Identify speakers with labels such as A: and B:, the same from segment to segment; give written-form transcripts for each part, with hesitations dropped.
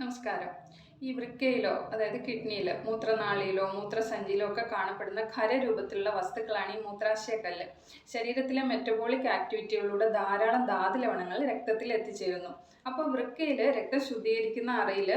A: നമസ്കാരം. ഈ വൃക്കയിലോ അതായത് കിഡ്നിയിലോ മൂത്രനാളിയിലോ മൂത്രസഞ്ചിയിലോ ഒക്കെ കാണപ്പെടുന്ന ഖരരൂപത്തിലുള്ള വസ്തുക്കളാണ് ഈ മൂത്രാശയക്കല്ല്. ശരീരത്തിലെ മെറ്റബോളിക് ആക്ടിവിറ്റികളിലൂടെ ധാരാളം ധാതുലവണങ്ങൾ രക്തത്തിൽ എത്തിച്ചേരുന്നു. അപ്പോൾ വൃക്കയിൽ രക്തം ശുദ്ധീകരിക്കുന്ന അറയിൽ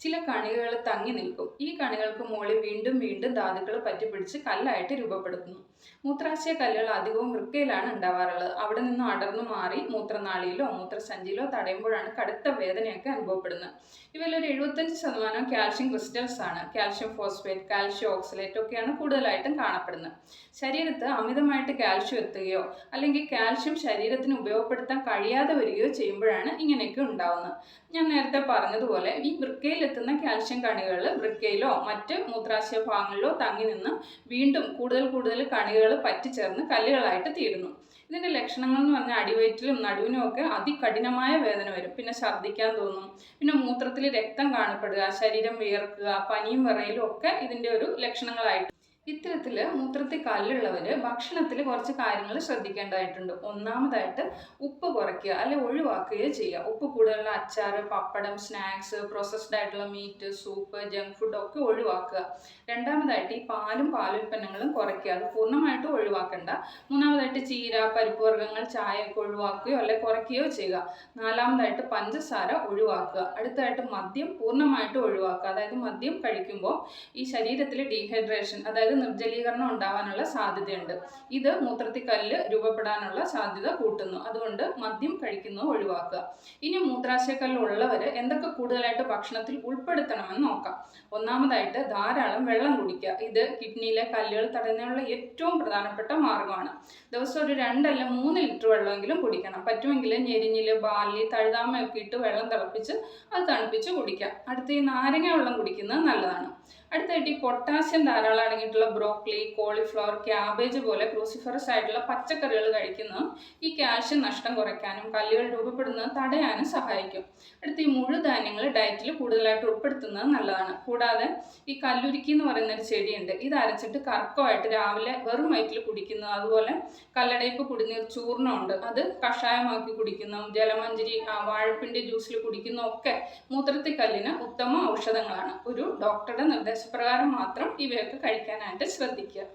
A: ചില കണികകൾ തങ്ങി നിൽക്കും. ഈ കണികൾക്ക് മുകളിൽ വീണ്ടും വീണ്ടും ധാതുക്കൾ പറ്റിപ്പിടിച്ച് കല്ലായിട്ട് രൂപപ്പെടുത്തുന്നു. മൂത്രാശയ കല്ലുകൾ അധികവും വൃക്കയിലാണ് ഉണ്ടാവാറുള്ളത്. അവിടെ നിന്നും അടർന്നു മാറി മൂത്രനാളിയിലോ മൂത്രസഞ്ചിയിലോ തടയുമ്പോഴാണ് കടുത്ത വേദനയൊക്കെ അനുഭവപ്പെടുന്നത്. ഇവയിലൊരു 75% കാൽഷ്യം ക്രിസ്റ്റൽസ് ആണ്. കാൽഷ്യം ഫോസ്ഫേറ്റ്, കാൽഷ്യം ഓക്സലേറ്റ് ഒക്കെയാണ് കൂടുതലായിട്ടും കാണപ്പെടുന്നത്. ശരീരത്ത് അമിതമായിട്ട് കാൽഷ്യം എത്തുകയോ അല്ലെങ്കിൽ കാൽഷ്യം ശരീരത്തിന് ഉപയോഗപ്പെടുത്താൻ കഴിയാതെ വരികയോ ചെയ്യുമ്പോഴാണ് ഇങ്ങനെയൊക്കെ ഉണ്ടാവുന്നത്. ഞാൻ നേരത്തെ പറഞ്ഞതുപോലെ ഈ വൃക്കയിൽ എത്തുന്ന കാൽഷ്യം കണികകൾ വൃക്കയിലോ മറ്റ് മൂത്രാശയ ഭാഗങ്ങളിലോ തങ്ങി നിന്ന് വീണ്ടും കൂടുതൽ കണികകൾ പറ്റിച്ചേർന്ന് കല്ലുകളായിട്ട് തീരുന്നു. ഇതിൻ്റെ ലക്ഷണങ്ങൾ എന്ന് പറഞ്ഞാൽ അടിവയറ്റിലും നടുവിനും ഒക്കെ അതികഠിനമായ വേദന വരും. പിന്നെ ഛർദ്ദിക്കാൻ തോന്നും. പിന്നെ മൂത്രത്തിൽ രക്തം കാണപ്പെടുക, ശരീരം വിയർക്കുക, പനിയും വിറയലും ഒക്കെ ഇതിൻ്റെ ഒരു ലക്ഷണങ്ങളായിട്ട്. ഇത്തരത്തിൽ മൂത്രത്തിൽ കല്ലുള്ളവർ ഭക്ഷണത്തിൽ കുറച്ച് കാര്യങ്ങൾ ശ്രദ്ധിക്കേണ്ടതായിട്ടുണ്ട്. ഒന്നാമതായിട്ട് ഉപ്പ് കുറയ്ക്കുക അല്ലെ ഒഴിവാക്കുകയോ ചെയ്യുക. ഉപ്പ് കൂടുതലുള്ള അച്ചാർ, പപ്പടം, സ്നാക്സ്, പ്രോസസ്ഡ് ആയിട്ടുള്ള മീറ്റ്, സൂപ്പ്, ജങ്ക് ഫുഡ് ഒക്കെ ഒഴിവാക്കുക. രണ്ടാമതായിട്ട് ഈ പാലുൽപ്പന്നങ്ങളും കുറയ്ക്കുക. അത് പൂർണ്ണമായിട്ടും ഒഴിവാക്കണ്ട. മൂന്നാമതായിട്ട് ചീര, പരിപ്പ് വർഗ്ഗങ്ങൾ, ചായയൊക്കെ ഒഴിവാക്കുകയോ അല്ലെ കുറയ്ക്കുകയോ ചെയ്യുക. നാലാമതായിട്ട് പഞ്ചസാര ഒഴിവാക്കുക. അടുത്തതായിട്ട് മദ്യം പൂർണ്ണമായിട്ടും ഒഴിവാക്കുക. അതായത് മദ്യം കഴിക്കുമ്പോൾ ഈ ശരീരത്തിൽ ഡീഹൈഡ്രേഷൻ അതായത് നിർജ്ജലീകരണം ഉണ്ടാവാനുള്ള സാധ്യതയുണ്ട്. ഇത് മൂത്രത്തിൽ കല്ല് രൂപപ്പെടാനുള്ള സാധ്യത കൂട്ടുന്നു. അതുകൊണ്ട് മദ്യം കഴിക്കുന്നത് ഒഴിവാക്കുക. ഇനി മൂത്രാശയക്കല്ല് ഉള്ളവർ എന്തൊക്കെ കൂടുതലായിട്ട് ഭക്ഷണത്തിൽ ഉൾപ്പെടുത്തണമെന്ന് നോക്കാം. ഒന്നാമതായിട്ട് ധാരാളം വെള്ളം കുടിക്കുക. ഇത് കിഡ്നിയിലെ കല്ലുകൾ തടയുന്നതിനുള്ള ഏറ്റവും പ്രധാനപ്പെട്ട മാർഗമാണ്. ദിവസം ഒരു 2 അല്ല 3 ലിറ്റർ വെള്ളമെങ്കിലും കുടിക്കണം. പറ്റുമെങ്കിൽ ഞെരിഞ്ഞില്, ബാർലി, തഴുതാമയൊക്കെ ഇട്ട് വെള്ളം തിളപ്പിച്ച് അത് തണുപ്പിച്ച് കുടിക്കാം. അടുത്ത് ഈ നാരങ്ങ വെള്ളം കുടിക്കുന്നത് നല്ലതാണ്. അടുത്തായിട്ട് ഈ പൊട്ടാസ്യം ധാരാളം അടങ്ങിയിട്ടുള്ള ബ്രോക്കലി, കോളിഫ്ലവർ, ക്യാബേജ് പോലെ ക്രൂസിഫറസ് ആയിട്ടുള്ള പച്ചക്കറികൾ കഴിക്കുന്നത് ഈ കാൽഷ്യം നഷ്ടം കുറയ്ക്കാനും കല്ലുകൾ രൂപപ്പെടുന്നത് തടയാനും സഹായിക്കും. അടുത്ത് ഈ മുഴുധാന്യങ്ങൾ ഡയറ്റിൽ കൂടുതലായിട്ട് ഉൾപ്പെടുത്തുന്നത് നല്ലതാണ്. കൂടാതെ ഈ കല്ലുരുക്കി എന്ന് പറയുന്ന ഒരു ചെടിയുണ്ട്. ഇത് അരച്ചിട്ട് കർക്കമായിട്ട് രാവിലെ വെറും വയറ്റിൽ കുടിക്കുന്നത്, അതുപോലെ കല്ലടയ്പ്പ് കുടിനീർ ചൂർണ്ണമുണ്ട്, അത് കഷായമാക്കി കുടിക്കുന്നതും ജലമഞ്ജരി വാഴപ്പിണ്ടി ജ്യൂസിൽ കുടിക്കുന്നതും ഒക്കെ മൂത്രത്തിൽ കല്ലിന് ഉത്തമ ഔഷധങ്ങളാണ്. ഒരു ഡോക്ടറുടെ നിർദ്ദേശപ്രകാരം മാത്രം ഇവയൊക്കെ കഴിക്കാനായിട്ട് ശ്രദ്ധിക്കുക.